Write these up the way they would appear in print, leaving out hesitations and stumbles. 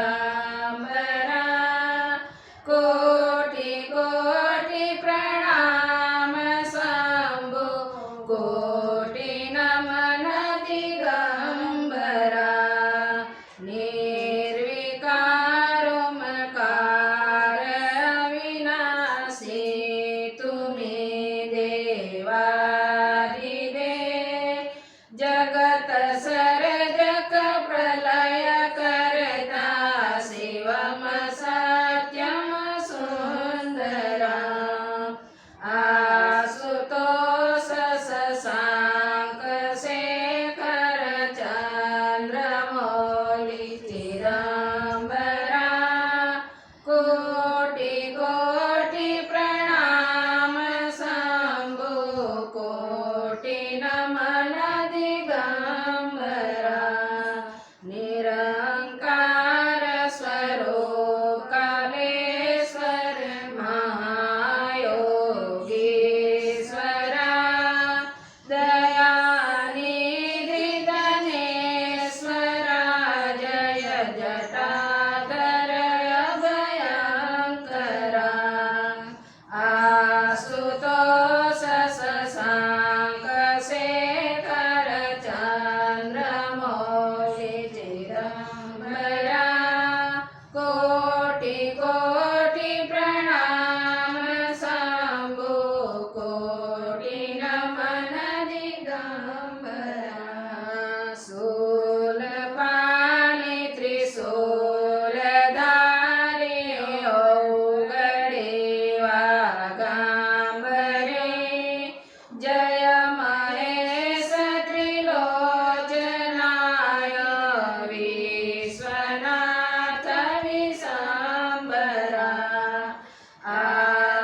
दिगंबरा कोटि कोटि प्रणाम शंभो कोटि नमन दिगंबरा निर्विकार ओंकार अविनाशी तुम्ही देवादिदेव जगत सर्जक प्रलय करता शिवम सत्यम सुंदरा आशुतोष शशांक शेखर चंद्रमौली चिदंबरा कोटि कोटि प्रणाम शंभो कोटि नमन दिगंबरा निरंकार स्वरूप कालेश्वर महायोगीश्वरा दयानिधि धनेश्वरा जय जटाधर अभयंकरा आशुतोष शशांक शेखर चंद्रमौली चिदंबरा कोटि कोटि प्रणाम शंभो कोटि नमन दिगंबरा शूलपाणि त्रिशूलधारी औगडे वागांबरे जय महेश त्रिलोचनाय विश्वनाथ विशांबरा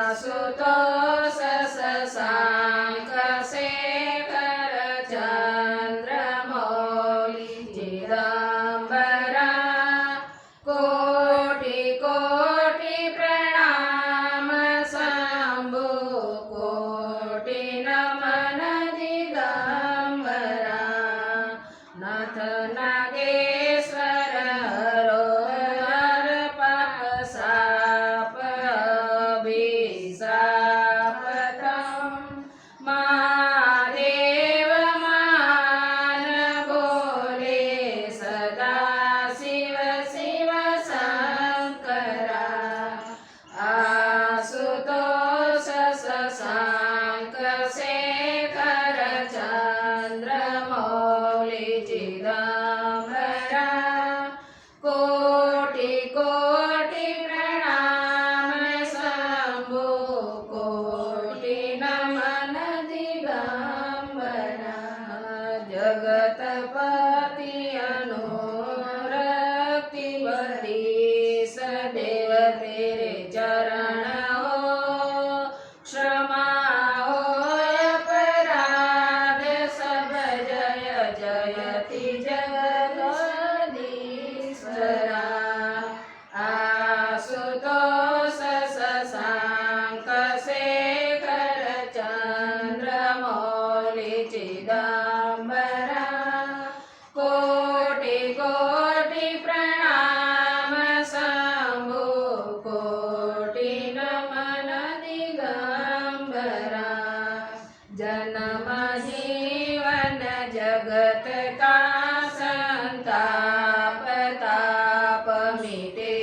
आशुतोष शशांक शेखर चंद्रमौली चिदंबरा कोटि कोटि प्रणाम शंभो कोटि नमन दिगंबरा नाथ नागेश्वर हरोहर पाप साप अभिशापतम महादेव महान बोले सदा शिव शिव शंकरा आशुतोष शशांक शेखर चंद्रमौली चिदंबरा कोटि कोटि प्रणाम शंभो कोटि नमन दिगंबरा जगतपति अनुरक्तिवती सदैव तेरे चरण हो क्षमा हो अपराध सब जय जयति जगदीश्वरा आशुतोष शशांक शेखर चंद्रमौली चिदंबरा कोटि कोटि प्रणाम शंभो कोटि नमन दिगंबरा जन्म जीवन जगत का संताप ताप मिटे